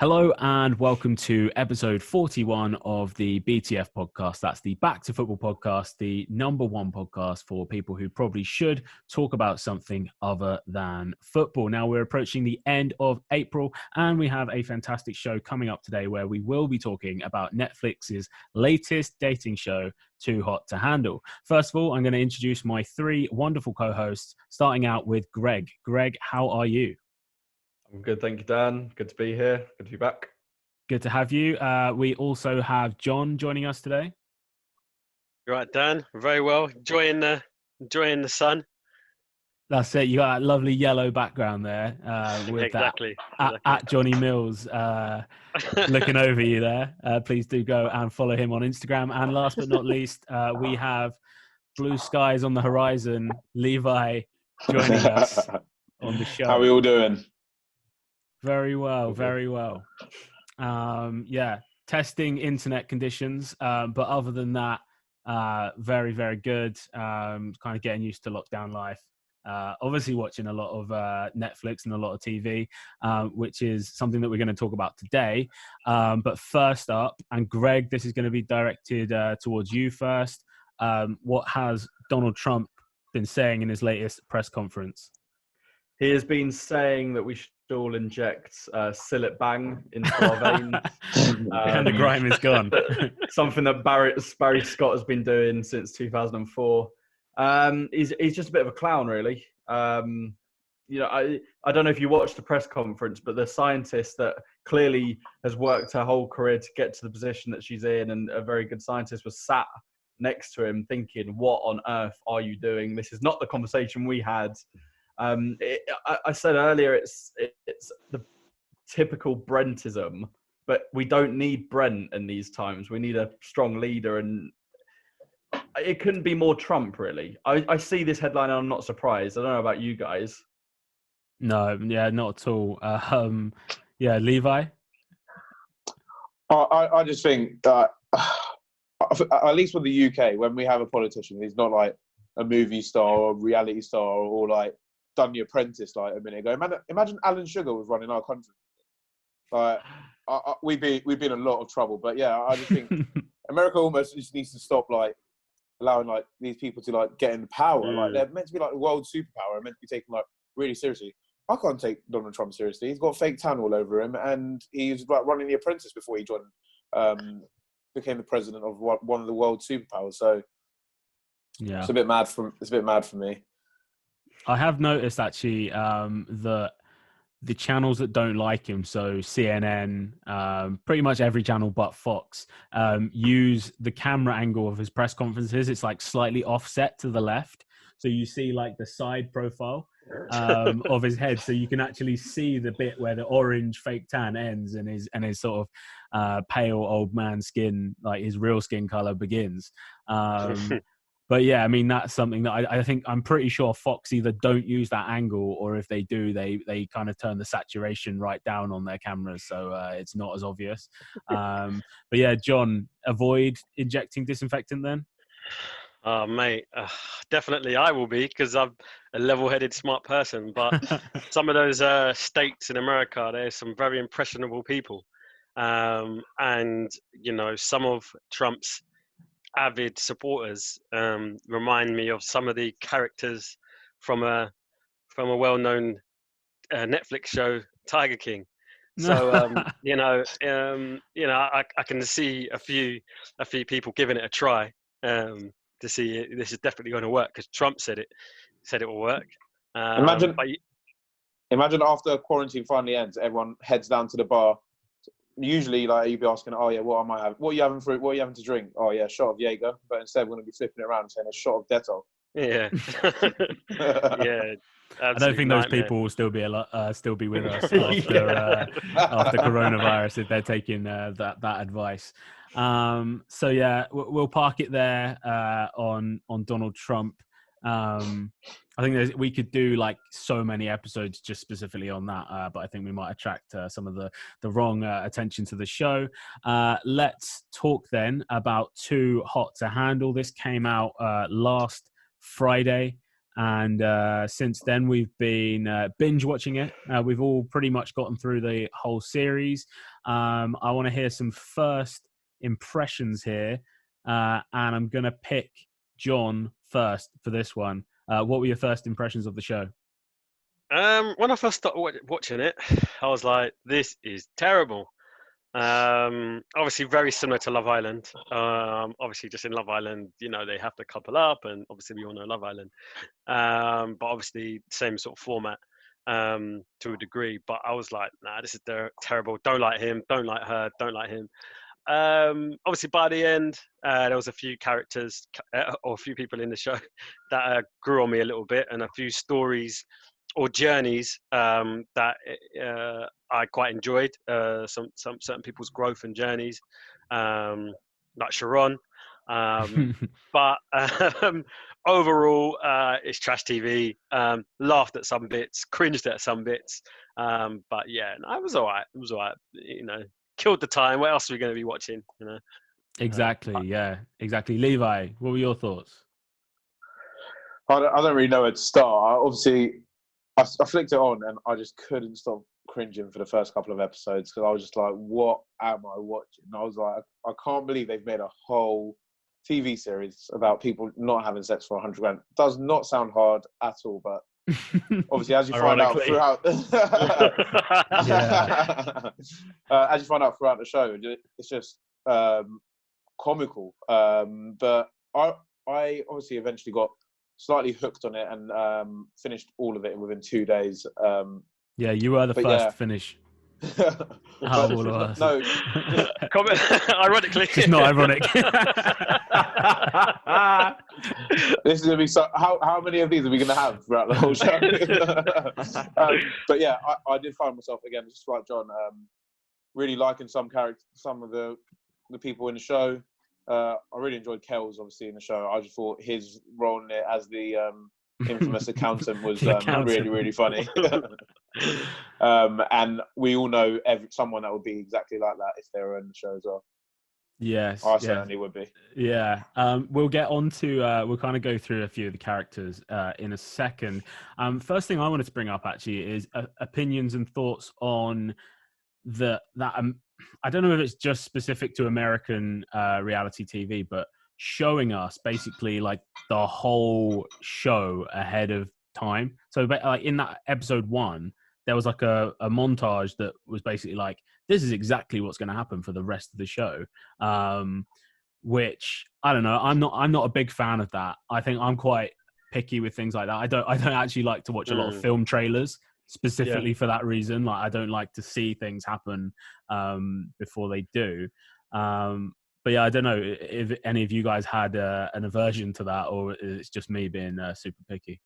Hello and welcome to episode 41 of the BTF podcast. That's the Back to Football podcast, the number one podcast for people who probably should talk about something other than football. Now we're approaching the end of April and we have a fantastic show coming up today where we will be talking about Netflix's latest dating show, Too Hot to Handle. First of all, I'm going to introduce my three wonderful co-hosts, starting out with Greg. Greg, how are you? I'm good, thank you, Dan. Good to be here. Good to be back. Good to have you. We also have John joining us today. You're right, Dan. Very well. Enjoying the sun. That's it. You got that lovely yellow background there. With exactly. At Johnny Mills looking over you there. Please do go and follow him on Instagram. And last but not least, we have blue skies on the horizon. Levi joining us on the show. How are we all doing? Very well, very well. Testing internet conditions, but other than that, very, very good. Kind of getting used to lockdown life. Obviously watching a lot of Netflix and a lot of TV, which is something that we're going to talk about today. But first up, and Greg, this is going to be directed towards you first. What has Donald Trump been saying in his latest press conference? He has been saying that we should all inject Sillet Bang into our veins. And the grime is gone. Something that Barry Scott has been doing since 2004. He's just a bit of a clown, really. I don't know if you watched the press conference, but the scientist that clearly has worked her whole career to get to the position that she's in, and a very good scientist, was sat next to him thinking, what on earth are you doing? This is not the conversation we had. I said earlier, it's the typical Brentism, but we don't need Brent in these times. We need a strong leader, and it couldn't be more Trump, really. I see this headline and I'm not surprised. I don't know about you guys. No, yeah, not at all. Levi? I just think that, at least with the UK, when we have a politician, he's not like a movie star or a reality star or like done The Apprentice like a minute ago. Imagine Alan Sugar was running our country. Like, we'd be in a lot of trouble. But yeah, I just think America almost just needs to stop like allowing like these people to like get in power. Like, they're meant to be like a world superpower and meant to be taken like really seriously. I can't take Donald Trump seriously. He's got fake tan all over him, and he's like running The Apprentice before he joined, became the president of one of the world superpowers. So yeah, it's a bit mad for me. I have noticed actually that the channels that don't like him, so CNN, pretty much every channel but Fox, use the camera angle of his press conferences. It's like slightly offset to the left. So you see like the side profile of his head. So you can actually see the bit where the orange fake tan ends and his sort of pale old man skin, like his real skin color, begins. But yeah, I mean, that's something that I think I'm pretty sure Fox either don't use that angle, or if they do, they kind of turn the saturation right down on their cameras. So it's not as obvious. But yeah, John, avoid injecting disinfectant then? Oh, mate, definitely I will be, because I'm a level-headed, smart person. But some of those states in America, there's some very impressionable people. And, you know, some of Trump's avid supporters remind me of some of the characters from a well-known Netflix show, Tiger King. So I can see a few people giving it a try to see this is definitely going to work, because Trump said it will work. Imagine after quarantine finally ends, everyone heads down to the bar. Usually, like, you'd be asking, "Oh yeah, what am I having? What are you having What are you having to drink?" "Oh yeah, a shot of Jaeger." But instead, we're going to be flipping it around and saying a shot of Dettol. Yeah, yeah. I don't think those people will still be with us after coronavirus if they're taking that advice. So yeah, we'll park it there on Donald Trump. I think we could do like so many episodes just specifically on that, but I think we might attract some of the wrong attention to the show. Let's talk then about Too Hot to Handle. This came out last Friday. And since then, we've been binge watching it. We've all pretty much gotten through the whole series. I want to hear some first impressions here. And I'm going to pick John first for this one. What were your first impressions of the show? When I first started watching it, I was like, "This is terrible." Obviously, very similar to Love Island. Obviously, just in Love Island, they have to couple up, and obviously, we all know Love Island. But obviously, same sort of format to a degree. But I was like, "Nah, this is terrible. Don't like him. Don't like her. Don't like him." Obviously, by the end, there was a few characters or a few people in the show that grew on me a little bit, and a few stories or journeys that I quite enjoyed. Some certain people's growth and journeys, like Sharon. But overall, it's trash TV. Laughed at some bits, cringed at some bits. But yeah, no, it was all right. It was all right. Killed the time. What else are we going to be watching? Exactly. Yeah. Exactly. Levi, what were your thoughts? I don't really know where to start. Obviously, I flicked it on and I just couldn't stop cringing for the first couple of episodes because I was just like, what am I watching? And I was like, I can't believe they've made a whole TV series about people not having sex for 100 grand. Does not sound hard at all, but obviously, as you find out throughout, as you find out throughout the show, it's just comical. But I obviously eventually got slightly hooked on it and finished all of it within 2 days. Yeah, you were the first to finish. Out of all of us. No, ironically, it's not ironic. This is gonna be so. How many of these are we gonna have throughout the whole show? But yeah, I did find myself again, just like John, really liking some of the people in the show. I really enjoyed Kel's obviously in the show. I just thought his role in it as the infamous accountant was really, really funny. And we all know someone that would be exactly like that if they were in the show as well. Yes, I certainly would be. Yeah, we'll get on to we'll kind of go through a few of the characters in a second. First thing I wanted to bring up actually is opinions and thoughts on that. I don't know if it's just specific to American reality TV, but showing us basically like the whole show ahead of time. So like in that episode 1, there was like a montage that was basically like, this is exactly what's going to happen for the rest of the show. Which I don't know. I'm not a big fan of that. I think I'm quite picky with things like that. I don't actually like to watch a lot of film trailers specifically for that reason. Like I don't like to see things happen before they do. But yeah, I don't know if any of you guys had an aversion to that, or it's just me being super picky.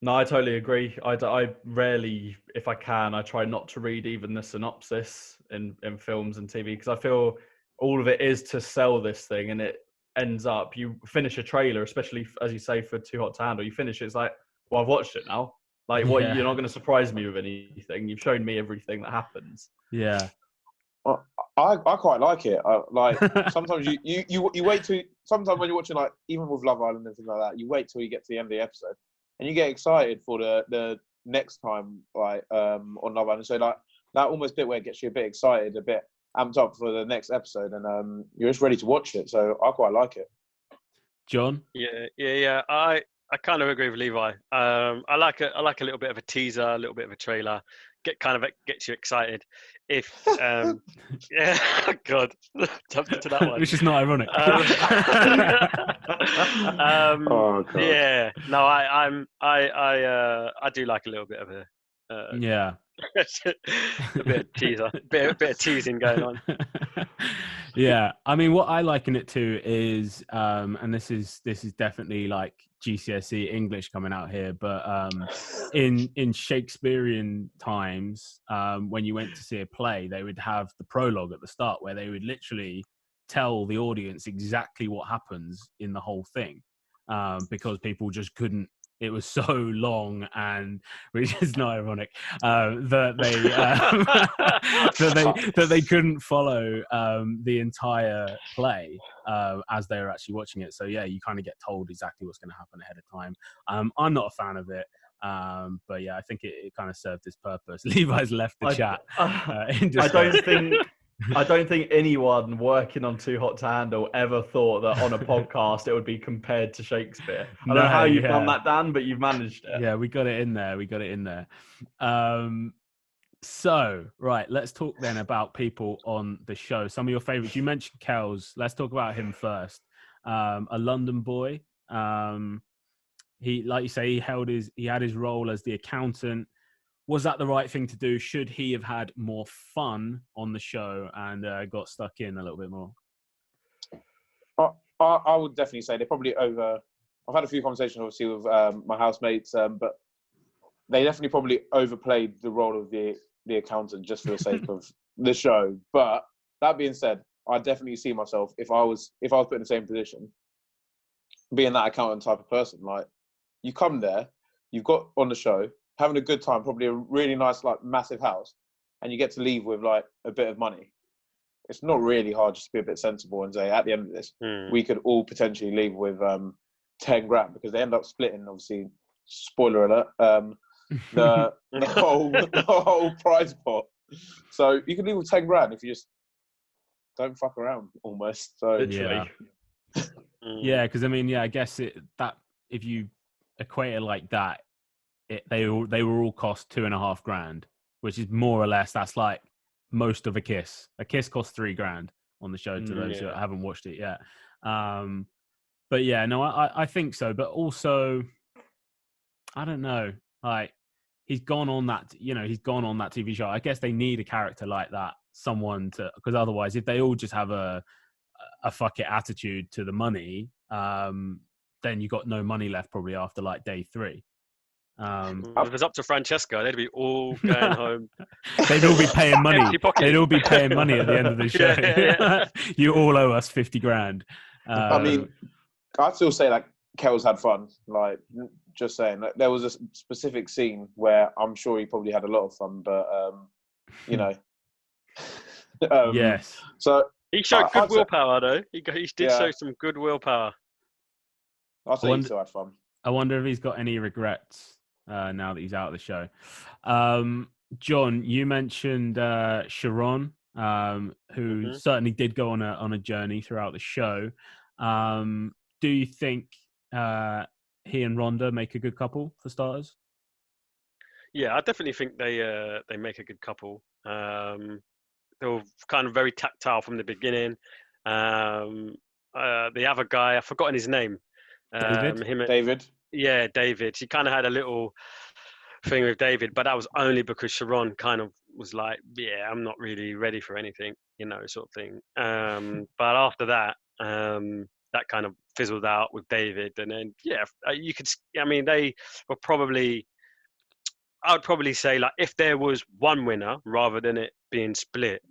No, I totally agree. I rarely, if I can, I try not to read even the synopsis in films and TV because I feel all of it is to sell this thing, and it ends up, you finish a trailer, especially as you say for Too Hot to Handle, you finish it, it's like, well, I've watched it now. Like, what? You're not going to surprise me with anything. You've shown me everything that happens. Yeah. Well, I quite like it. Like sometimes you wait till, sometimes when you're watching, like even with Love Island and things like that, you wait till you get to the end of the episode and you get excited for the next time, like on Love Island. So like that almost bit where it gets you a bit excited, a bit amped up for the next episode, and you're just ready to watch it. So I quite like it. John? Yeah. I kind of agree with Levi. I like a little bit of a teaser, a little bit of a trailer. Gets you excited. If yeah, God, jumped into that one. Which is not ironic. Oh, God. Yeah, no, I do like a little bit of a yeah. a bit of teaser, bit of teasing going on. Yeah, I mean, what I liken it to is, and this is definitely like GCSE English coming out here, but in Shakespearean times, when you went to see a play, they would have the prologue at the start where they would literally tell the audience exactly what happens in the whole thing, because people just couldn't it was so long, and which is not ironic, that they couldn't follow the entire play as they were actually watching it. So yeah, you kind of get told exactly what's going to happen ahead of time. I'm not a fan of it. But yeah, I think it kind of served its purpose. Levi's left the chat. I don't think anyone working on Too Hot to Handle ever thought that on a podcast it would be compared to Shakespeare. I don't know how you've done that, Dan, but you've managed it. Yeah, we got it in there. So, right, let's talk then about people on the show. Some of your favorites. You mentioned Kells. Let's talk about him first. A London boy. He, like you say, he had his role as the accountant. Was that the right thing to do? Should he have had more fun on the show and got stuck in a little bit more? I would definitely say they probably I've had a few conversations, obviously, with my housemates, but they definitely probably overplayed the role of the accountant just for the sake of the show. But that being said, I definitely see myself, if I was put in the same position, being that accountant type of person. Like, you come there, you've got on the show, having a good time, probably a really nice, like, massive house, and you get to leave with, like, a bit of money. It's not really hard just to be a bit sensible and say, at the end of this, we could all potentially leave with 10 grand, because they end up splitting, obviously, spoiler alert, the whole prize pot. So you can leave with 10 grand if you just don't fuck around, almost. So literally. Yeah, because I mean, yeah, I guess that if you equate it like that, they were all cost 2.5 grand, which is more or less, that's like most of a kiss. A kiss costs 3 grand on the show, to those who haven't watched it yet. But yeah, no, I think so. But also, I don't know, like, he's gone on that TV show. I guess they need a character like that, someone to, because otherwise, if they all just have a fuck it attitude to the money, then you got no money left probably after like day 3. If it was up to Francesca, they'd be all going home. They'd all be paying money. They'd all be paying money at the end of the show. Yeah. You all owe us 50 grand. I mean, I'd still say like Kells had fun. Like, just saying, like, there was a specific scene where I'm sure he probably had a lot of fun, but you know. Yes. So he showed good willpower, though. He did show some good willpower. I'll say he still had fun. I wonder if he's got any regrets now that he's out of the show. John, you mentioned Sharon, who certainly did go on a journey throughout the show. Do you think he and Rhonda make a good couple, for starters? Yeah, I definitely think they make a good couple. They were kind of very tactile from the beginning. The other guy, I've forgotten his name. David. Yeah, David. She kind of had a little thing with David, but that was only because Sharon kind of was like, yeah, I'm not really ready for anything, sort of thing. But after that, that kind of fizzled out with David. And then, you could, they were probably, I would probably say, like, if there was one winner rather than it being split,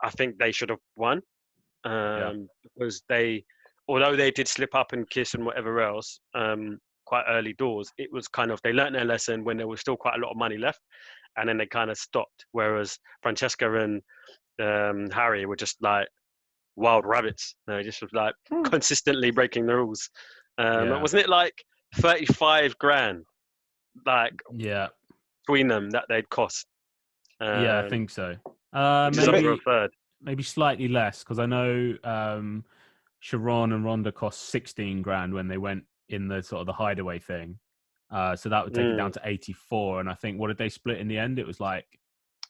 I think they should have won. Because although they did slip up and kiss and whatever else, quite early doors, it was kind of, they learnt their lesson when there was still quite a lot of money left, and then they kind of stopped. Whereas Francesca and Harry were just like wild rabbits. They just was like consistently breaking the rules. Wasn't it like 35 grand? Like, between them that they'd cost. I think so. Maybe slightly less, because I know Sharon and Rhonda cost 16 grand when they went in the sort of the hideaway thing. So that would take it down to 84. And I think, what did they split in the end? It was like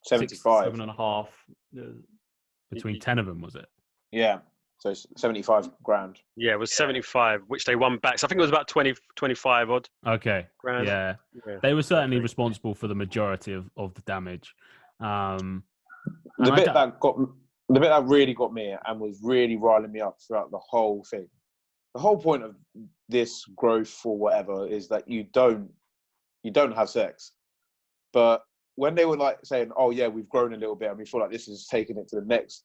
75. 7.5. Between 10 of them, was it? Yeah. So 75 grand. Yeah, it was 75, which they won back. So I think it was about 25 odd. Okay. Grand. Yeah. They were certainly responsible for the majority of the damage. The bit that really got me and was really riling me up throughout the whole thing. The whole point of this growth or whatever is that you don't have sex. But when they were like saying, "Oh yeah, we've grown a little bit and we feel like this is taking it to the next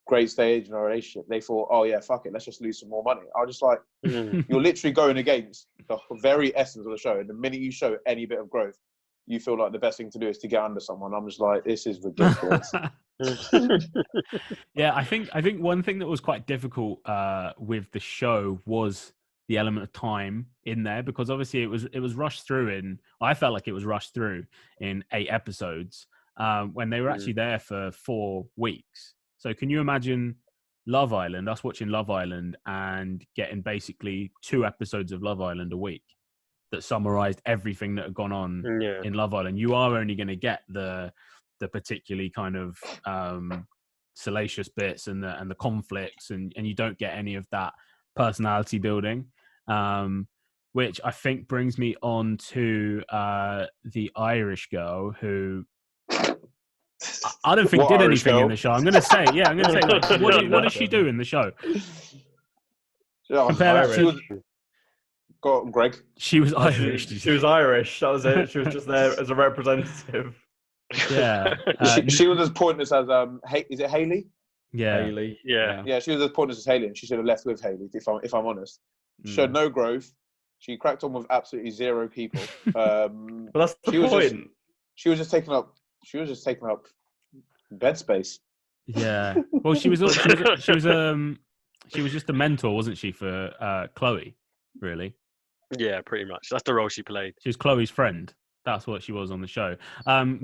great stage in a relationship, they thought, oh yeah, fuck it, let's just lose some more money. I was just like, Mm. you're literally going against the very essence of the show. And the minute you show any bit of growth, you feel like the best thing to do is to get under someone. I'm just like, this is ridiculous. Yeah, I think one thing that was quite difficult with the show was the element of time in there, because obviously it was rushed through I felt like it was rushed through in 8 episodes when they were actually there for 4 weeks. So can you imagine us watching Love Island and getting basically 2 episodes of Love Island a week that summarized everything that had gone on in Love Island? You are only going to get the particularly kind of salacious bits and the conflicts, and you don't get any of that personality building, which I think brings me on to the Irish girl who I don't think did Irish anything girl? in the show. I'm going to say, like, what does she do in the show? She was, go on, Greg. She was Irish. She was Irish. That was it. She was just there as a representative. Yeah. She was as pointless as is it Hayley? Yeah. Haley. Yeah, she was as pointless as Hayley, and she should have left with Hayley. If I'm honest, she showed no growth. She cracked on with absolutely 0 people. But that's the point. She was just taking up bed space. Yeah. Well, she was just a mentor, wasn't she, for Chloe? Really? Yeah, pretty much. That's the role she played. She was Chloe's friend. That's what she was on the show.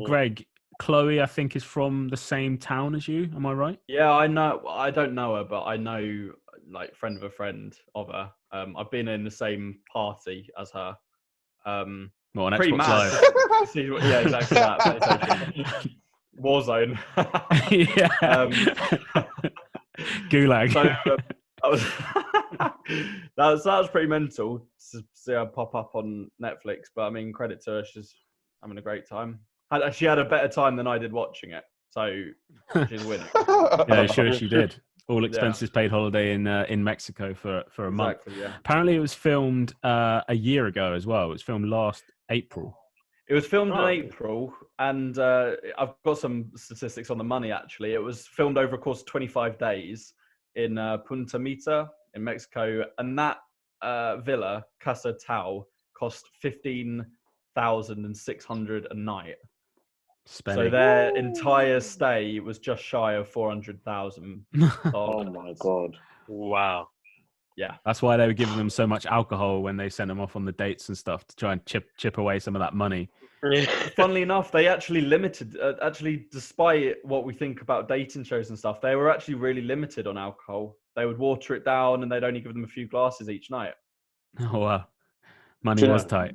Greg, Chloe, I think, is from the same town as you. Am I right? Yeah, I know. I don't know her, but I know, like, friend of a friend of her. I've been in the same party as her. Well, on Pretty Xbox mad. Live. Yeah, exactly that. Warzone. Gulag. So, that was pretty mental to see her pop up on Netflix. But I mean, credit to her, she's having a great time. She had a better time than I did watching it, so she's winning. Yeah, sure she did. All expenses paid holiday in Mexico for a month. Yeah. Apparently, it was filmed a year ago as well. It was filmed last April. It was filmed in April, and I've got some statistics on the money, actually. It was filmed over a course of 25 days in Punta Mita in Mexico, and that villa, Casa Tau, cost $15,600 a night. So their entire stay was just shy of $400,000. Oh my God. Wow. Yeah. That's why they were giving them so much alcohol when they sent them off on the dates and stuff, to try and chip away some of that money. Funnily enough, they actually limited, despite what we think about dating shows and stuff, they were actually really limited on alcohol. They would water it down, and they'd only give them a few glasses each night. Oh, wow. Money was tight.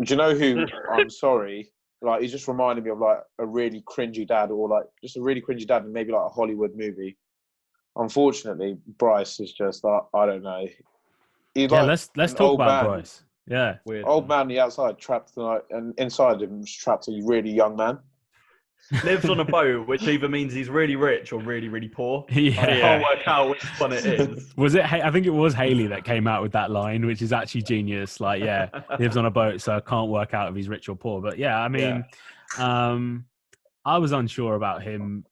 Do you know who, I'm sorry, like, he just reminded me of, like, a really cringy dad, or, like, just a really cringy dad in maybe, like, a Hollywood movie. Unfortunately, Bryce is just, like, I don't know. He's like let's talk about Bryce. Yeah. Weird. Old man on the outside, trapped, like, and inside him is trapped a really young man. Lives on a boat, which either means he's really rich or really, really poor. Yeah. I can't work out which one it is. Was it? I think it was Hayley that came out with that line, which is actually genius. Like, yeah, lives on a boat, so I can't work out if he's rich or poor. But yeah, I mean, I was unsure about him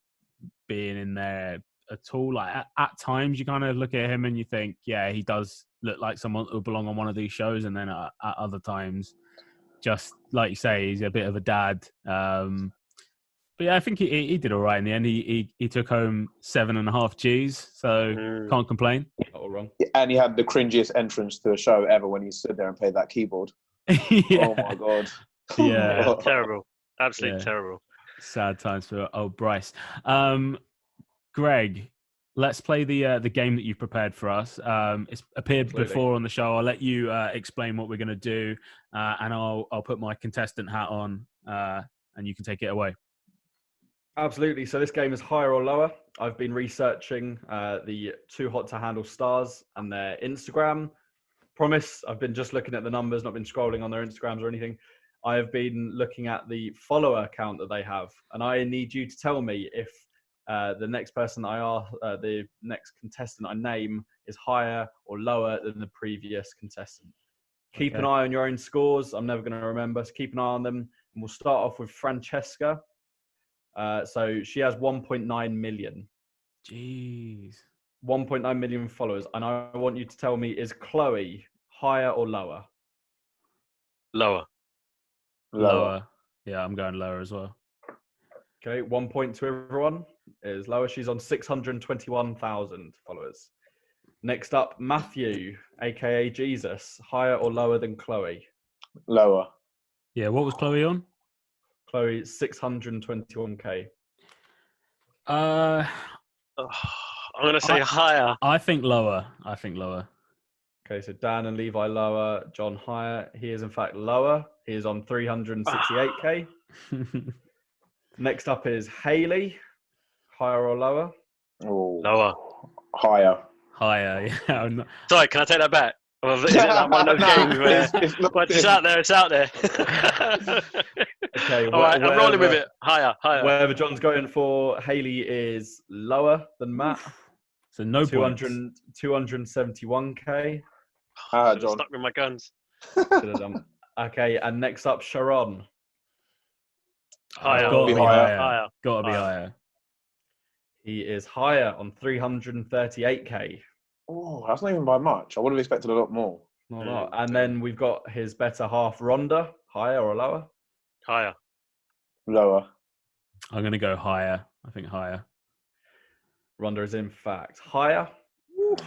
being in there at all. Like, at times, you kind of look at him and you think, yeah, he does look like someone who belong on one of these shows. And then at other times, just like you say, he's a bit of a dad. But yeah, I think he did all right in the end. He took home 7.5 G's, so can't complain. Not all wrong. And he had the cringiest entrance to a show ever when he stood there and played that keyboard. Yeah. Oh my God. Yeah. Terrible. Absolutely terrible. Sad times for old Bryce. Greg, let's play the game that you've prepared for us. It's appeared before on the show. I'll let you explain what we're going to do, and I'll put my contestant hat on, and you can take it away. Absolutely. So this game is higher or lower. I've been researching the Too Hot to Handle stars and their Instagram. Promise, I've been just looking at the numbers, not been scrolling on their Instagrams or anything. I have been looking at the follower count that they have, and I need you to tell me if the next person the next contestant I name is higher or lower than the previous contestant. Keep an eye on your own scores. I'm never going to remember, so keep an eye on them. And we'll start off with Francesca. So she has 1.9 million. Jeez. 1.9 million followers. And I want you to tell me, is Chloe higher or lower? Lower. Lower. Yeah, I'm going lower as well. Okay, 1 point to everyone. Is lower. She's on 621,000 followers. Next up, Matthew, aka Jesus, higher or lower than Chloe? Lower. Yeah, what was Chloe on? Chloe, 621k. Uh, I'm going to say higher. I think lower. I think lower. Okay, so Dan and Levi lower, John higher. He is in fact lower. He is on 368k. Next up is Haley, higher or lower? Oh. Lower. Higher. Higher. Yeah. I'm not... Sorry, can I take that back? Or is it like one of those games where it's out there, it's out there? Okay, all right, I'm rolling with it. Higher. Wherever John's going for, Haley is lower than Matt. So no 271k. John. Stuck with my guns. Should have done. Okay, and next up, Sharon. Higher. Got to be higher. Higher. Got to be higher. He is higher on 338k. Oh, that's not even by much. I would have expected a lot more. Not a lot. And then we've got his better half, Rhonda, higher or lower? Higher. Lower. I'm going to go higher. I think higher. Rhonda is in fact higher.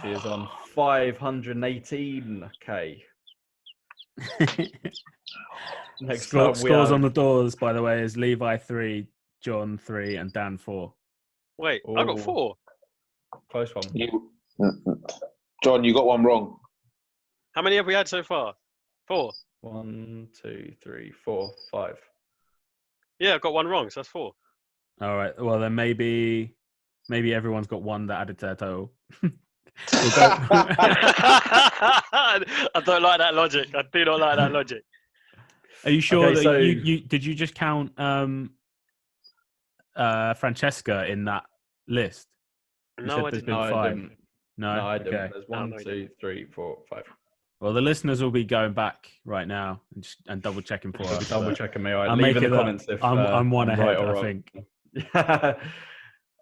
She is on 518k. Next up, Scores on the doors, by the way, is Levi 3, John 3, and Dan 4. Wait, I got 4. Close one. John, you got one wrong. How many have we had so far? 4. 1, 2, 3, 4, 5. Yeah, I've got one wrong, so that's 4. All right. Well, then maybe everyone's got one that added to their total. I don't like that logic. I do not like that logic. Are you sure that so, you did you just count Francesca in that list? You No, said I there's didn't. been 5. No, I didn't. okay. There's 1, No, 2, 3, 4, 5. Well, the listeners will be going back right now and double checking for us. Double checking me. Right. I'll Leave make in the it comments if I'm one I'm ahead, right or I wrong. think.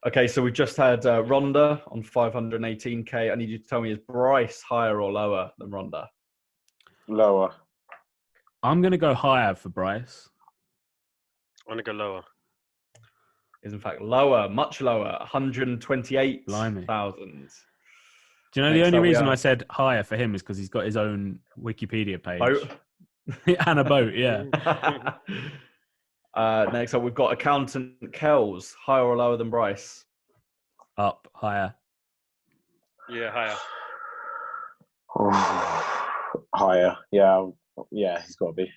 Okay, so we've just had Rhonda on 518k. I need you to tell me, is Bryce higher or lower than Rhonda? Lower. I'm going to go higher for Bryce. I want to go lower. Is in fact lower, much lower, 128,000. Blimey. Do you know Next the only up we reason have- I said higher for him is because he's got his own Wikipedia page. Boat. And a boat, yeah. Next up, we've got accountant Kells, higher or lower than Bryce? Up, higher. Yeah, higher. Higher. Yeah, he's got to be.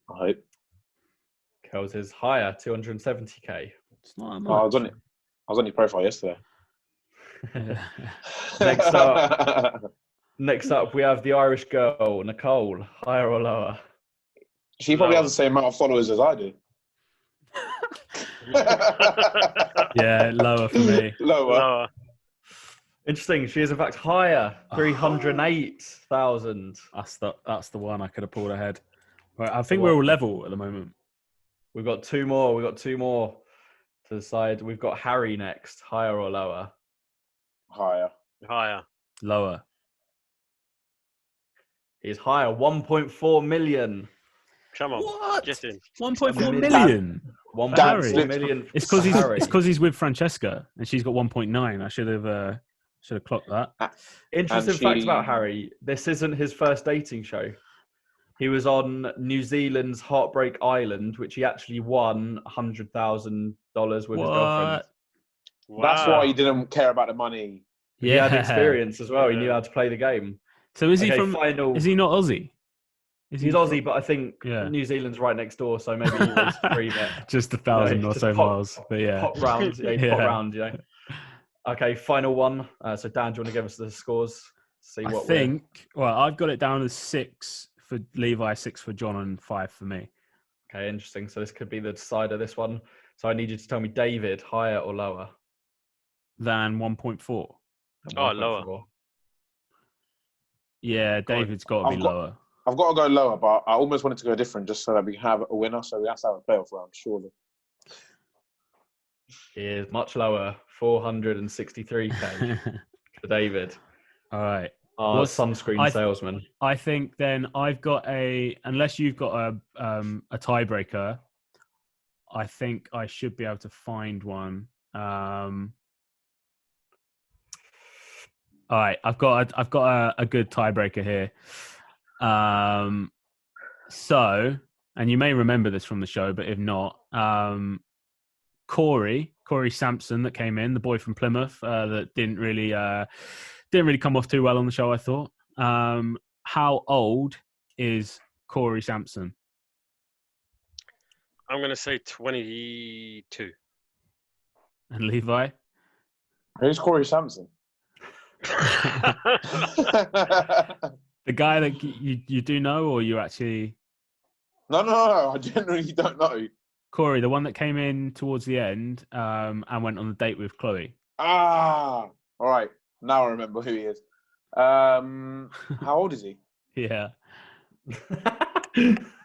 I hope. Kells is higher, 270k. It's not that Oh, I much. was on your profile yesterday. Next up, we have the Irish girl, Nicole, higher or lower? She probably Lower. has the same amount of followers as I do. Yeah, lower for me. Lower. Interesting. She is in fact higher, 308,000. That's the one I could have pulled ahead. Right, I think we're all level at the moment. We've got two more. To the side. We've got Harry next, higher or lower? Higher. Higher. Lower. He's higher, 1.4 million. Come on. What? Get in. 1.4 million. 1.4 million. It's because he's with Francesca and she's got 1.9. I should have clocked that. Interesting fact about Harry. This isn't his first dating show. He was on New Zealand's Heartbreak Island, which he actually won $100,000 with his girlfriend. Wow. That's why he didn't care about the money. He had experience as well. He knew how to play the game. So is he Okay, from? final- Is he not Aussie? He's Aussie, but I think Yeah. New Zealand's right next door, so maybe he was free bet. Just 1,000 or just so pop- miles. But yeah. Pop round, yeah, Yeah. pop round, you know. Okay, final one. So Dan, do you want to give us the scores? See I what think. Well, I've got it down as 6 for Levi, 6 for John, and 5 for me. Okay, interesting. So this could be the decider. This one. So I need you to tell me, David, higher or lower? Than 1.4. Oh, lower. 1.4. Yeah, Go on. David's got to be lower. I've got to go lower, but I almost wanted to go different just so that we can have a winner. So we have to have a playoff round, surely. Is much lower, 463k for David. All right. Our sunscreen salesman. I think then I've got unless you've got a tiebreaker, I think I should be able to find one. All right, I've got a good tiebreaker here. So, and you may remember this from the show, but if not, Corey Sampson that came in, the boy from Plymouth, that didn't really come off too well on the show, I thought. How old is Corey Sampson? I'm going to say 22. And Levi? Who's Corey Sampson? The guy that you do know, or you actually... No, I genuinely don't know. Corey, the one that came in towards the end and went on a date with Chloe. All right. Now I remember who he is. How old is he? Yeah.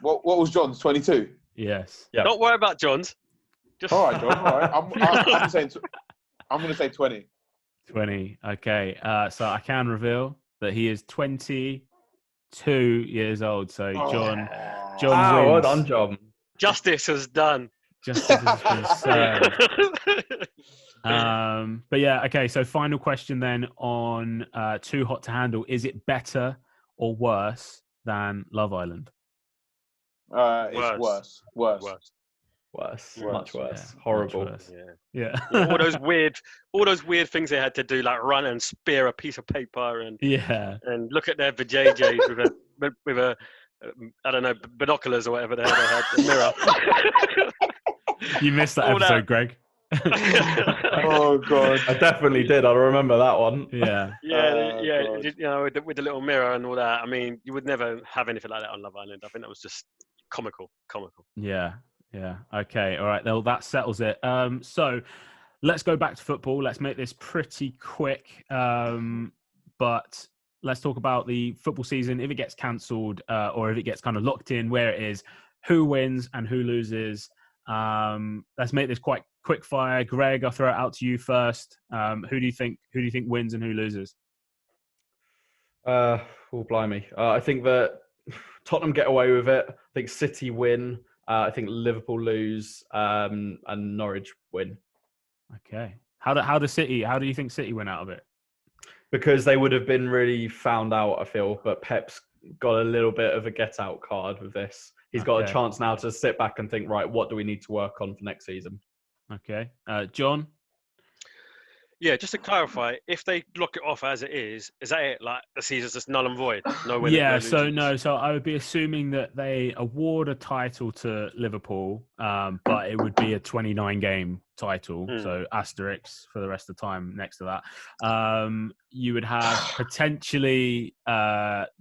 What was John's? 22? Yes. Yeah. Don't worry about John's. Just... All right, John. All right. I'm going to say 20. 20. Okay. So I can reveal that he is 22 years old. So John wins. Well done, John. Justice was done. Justice has been served. But yeah, okay. So final question then on Too Hot to Handle. Is it better or worse than Love Island? It's worse. Much worse. Yeah, Horrible. much worse. Yeah. Yeah. all those weird things they had to do, like run and spear a piece of paper and look at their vajayjays with a I don't know, binoculars or whatever they had, the mirror. You missed that episode, Greg. Oh God, I definitely did. I remember that one. Yeah. With the little mirror and all that. I mean, you would never have anything like that on Love Island. I think that was just comical. Yeah. Okay. All right. Well, that settles it. So let's go back to football. Let's make this pretty quick. But let's talk about the football season. If it gets cancelled or if it gets kind of locked in, where it is, who wins and who loses. Let's make this quite quick fire. Greg, I'll throw it out to you first. Who do you think wins and who loses? Blimey. I think that Tottenham get away with it. I think City win. I think Liverpool lose and Norwich win. Okay. How do you think City win out of it? Because they would have been really found out, I feel. But Pep's got a little bit of a get-out card with this. He's got a chance now to sit back and think, right, what do we need to work on for next season? Okay. John? Yeah, just to clarify, if they lock it off as it is that it? Like the season's just null and void? No winning, yeah, no so I would be assuming that they award a title to Liverpool, but it would be a 29-game title, so asterisk for the rest of the time next to that. You would have potentially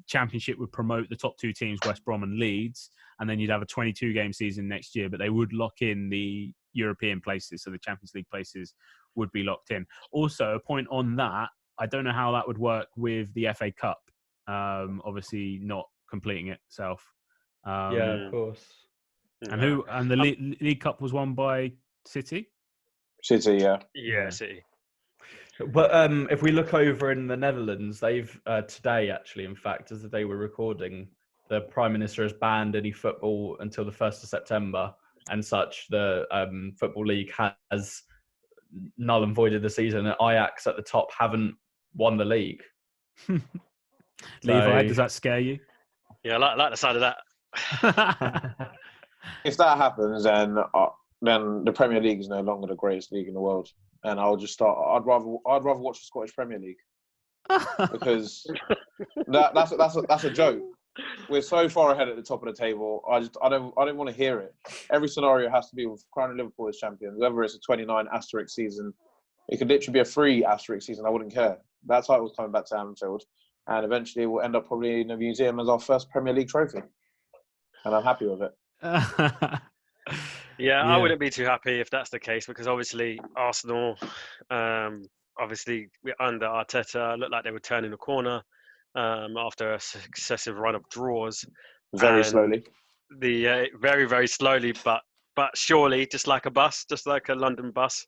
Championship would promote the top two teams, West Brom and Leeds, and then you'd have a 22-game season next year, but they would lock in the European places, so the Champions League places would be locked in. Also, a point on that, I don't know how that would work with the FA Cup, obviously not completing itself. Yeah, of course. And the League Cup was won by City? City, yeah. Yeah, City. But if we look over in the Netherlands, they've today, actually, in fact, as the day we're recording, the Prime Minister has banned any football until the 1st of September and such. The Football League has null and voided the season, and Ajax at the top haven't won the league. Levi, does that scare you? Yeah, I like the side of that. If that happens, then the Premier League is no longer the greatest league in the world, and I'll just start. I'd rather watch the Scottish Premier League because that's a joke. We're so far ahead at the top of the table. I don't want to hear it. Every scenario has to be with crowning Liverpool as champions. Whether it's a 29 asterisk season, it could literally be a 3 asterisk season. I wouldn't care. That title's coming back to Anfield, and eventually we'll end up probably in a museum as our first Premier League trophy. And I'm happy with it. Yeah, I wouldn't be too happy if that's the case, because obviously Arsenal, obviously under Arteta, looked like they were turning the corner. After a successive run of draws, very slowly, very, very slowly, but surely, just like a London bus,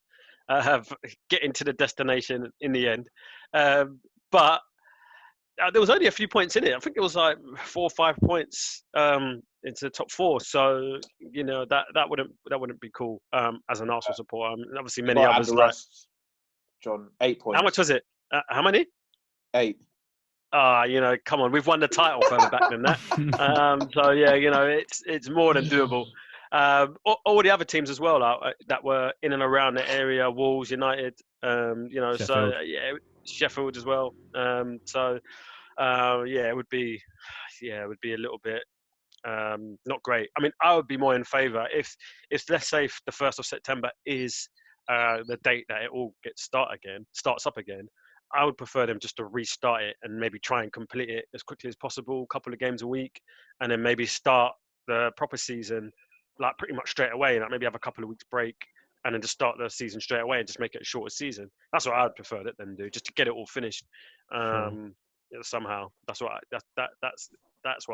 getting to the destination in the end. But there was only a few points in it. I think it was like 4 or 5 points into the top 4. So that wouldn't be cool as an Arsenal supporter. Obviously, many others the rest, John, 8 points. How much was it? How many? 8. Come on, we've won the title further back than that. So yeah, it's more than doable. All the other teams as well that were in and around the area, Wolves, United, Sheffield. So yeah, Sheffield as well. It would be a little bit not great. I mean, I would be more in favour if let's say the 1st of September is the date that it all starts up again. I would prefer them just to restart it and maybe try and complete it as quickly as possible, a couple of games a week, and then maybe start the proper season like pretty much straight away, and like maybe have a couple of weeks break, and then just start the season straight away and just make it a shorter season. That's what I'd prefer it than do, just to get it all finished. Somehow, that's what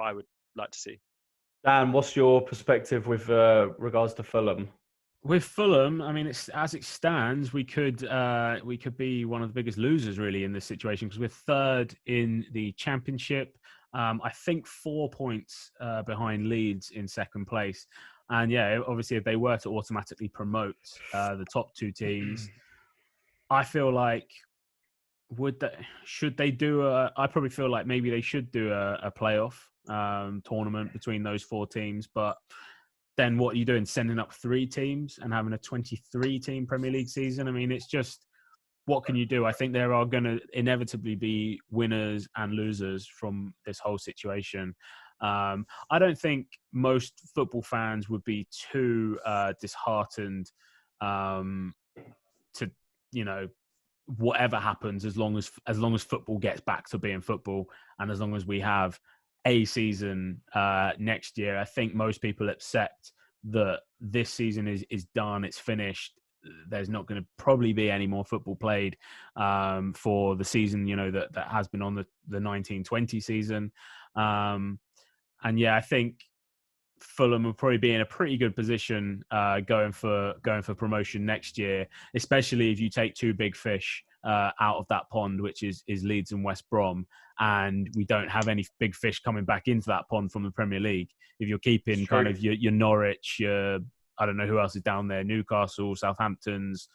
I would like to see. Dan, what's your perspective with regards to Fulham? With Fulham, I mean, as it stands, we could be one of the biggest losers really in this situation because we're 3rd in the Championship. I think 4 points behind Leeds in 2nd place. And yeah, obviously, if they were to automatically promote the top 2 teams, I feel like should they do I probably feel like maybe they should do a playoff tournament between those 4 teams, but then what are you doing? Sending up 3 teams and having a 23-team Premier League season? I mean, it's just, what can you do? I think there are going to inevitably be winners and losers from this whole situation. I don't think most football fans would be too disheartened to, whatever happens, as long as football gets back to being football, and as long as we have a season next year. I think most people accept that this season is done, it's finished. There's not going to probably be any more football played for the season, that has been on the 1920 season. And yeah, I think Fulham will probably be in a pretty good position going for promotion next year, especially if you take 2 big fish out of that pond, which is Leeds and West Brom, and we don't have any big fish coming back into that pond from the Premier League. If you're keeping kind of your Norwich, I don't know who else is down there, Newcastle, Southampton's,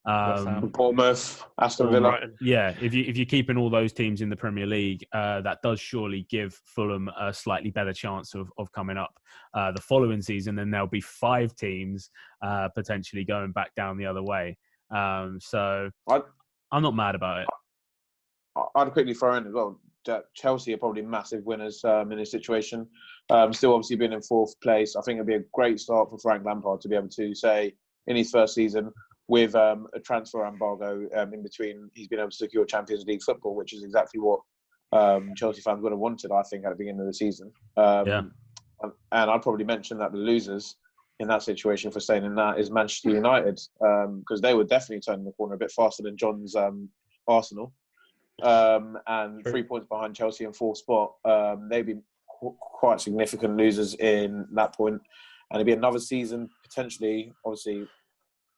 Bournemouth, Aston Villa. Yeah, if you're keeping all those teams in the Premier League, that does surely give Fulham a slightly better chance of coming up the following season. And there'll be 5 teams potentially going back down the other way. So I'm not mad about it. I'd quickly throw in as well that Chelsea are probably massive winners in this situation. Still obviously being in 4th place, I think it'd be a great start for Frank Lampard to be able to say in his first season with a transfer embargo in between, he's been able to secure Champions League football, which is exactly what Chelsea fans would have wanted, I think, at the beginning of the season. And I'd probably mention that the losers in that situation for staying in that is Manchester United, because they were definitely turning the corner a bit faster than John's Arsenal. And 3 points behind Chelsea in 4th spot. They'd be quite significant losers in that point. And it'd be another season, potentially, obviously,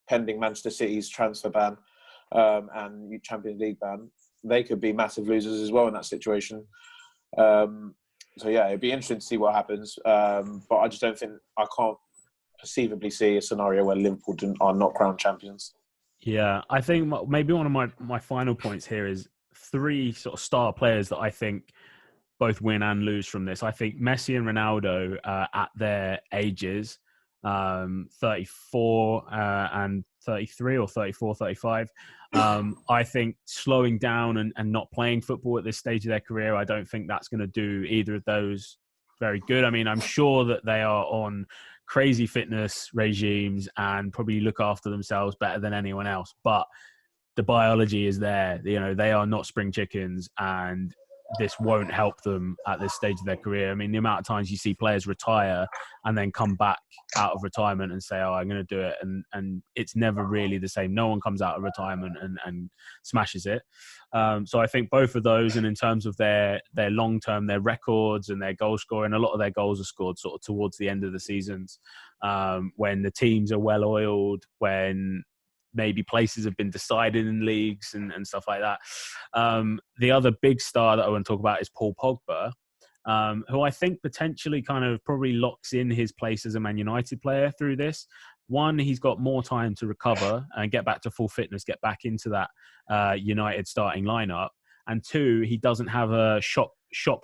pending Manchester City's transfer ban and Champions League ban. They could be massive losers as well in that situation. So yeah, it'd be interesting to see what happens. But I just don't think, I can't perceivably see a scenario where Liverpool are not crowned champions. Yeah, I think maybe one of my final points here is 3 sort of star players that I think both win and lose from this. I think Messi and Ronaldo at their ages, 34 and 33 or 34, 35. I think slowing down and not playing football at this stage of their career, I don't think that's going to do either of those very good. I mean, I'm sure that they are on crazy fitness regimes and probably look after themselves better than anyone else. But the biology is there. They are not spring chickens, and this won't help them at this stage of their career. I mean, the amount of times you see players retire and then come back out of retirement and say, "Oh, I'm going to do it," and it's never really the same. No one comes out of retirement and smashes it. So I think both of those, and in terms of their long term, their records and their goal scoring, a lot of their goals are scored sort of towards the end of the seasons, when the teams are well oiled, when maybe places have been decided in leagues and stuff like that. The other big star that I want to talk about is Paul Pogba, who I think potentially kind of probably locks in his place as a Man United player through this. One, he's got more time to recover and get back to full fitness, get back into that United starting lineup. And two, he doesn't have a shop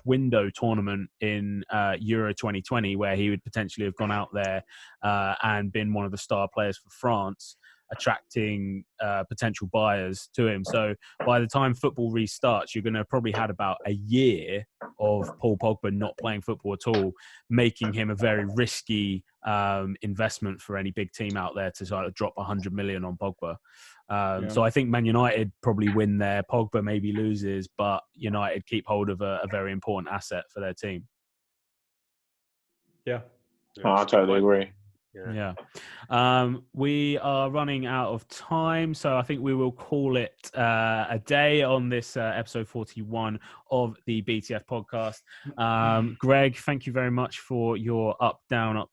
window tournament in Euro 2020 where he would potentially have gone out there and been one of the star players for France, attracting potential buyers to him. So by the time football restarts, you're going to probably had about a year of Paul Pogba not playing football at all, making him a very risky investment for any big team out there to sort of drop 100 million on Pogba. So I think Man United probably win there. Pogba maybe loses, but United keep hold of a very important asset for their team. Yeah. I totally agree. Yeah. We are running out of time, so I think we will call it a day on this episode 41 of the BTF podcast. Greg, thank you very much for your up down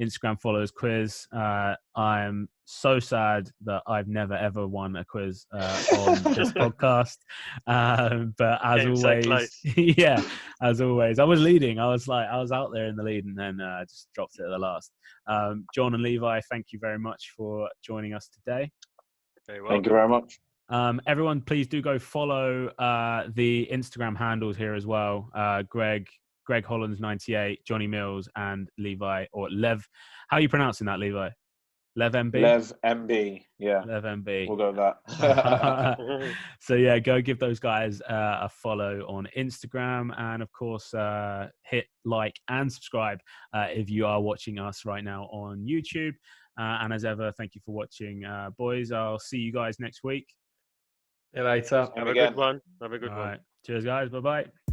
Instagram followers quiz. I am so sad that I've never ever won a quiz on this podcast, but as always, as always, I was leading. I was out there in the lead, and then just dropped it at the last. John and Levi, thank you very much for joining us today. Thank you very much. Everyone, please do go follow the Instagram handles here as well. Greg Hollands 98, Johnny Mills, and Levi, or Lev. How are you pronouncing that, Levi? Lev MB? Lev MB, yeah. Lev MB. We'll go with that. So yeah, go give those guys a follow on Instagram, and of course hit like and subscribe if you are watching us right now on YouTube. And as ever, thank you for watching, boys. I'll see you guys next week. See you later. Have a good one. All right. Cheers, guys. Bye-bye.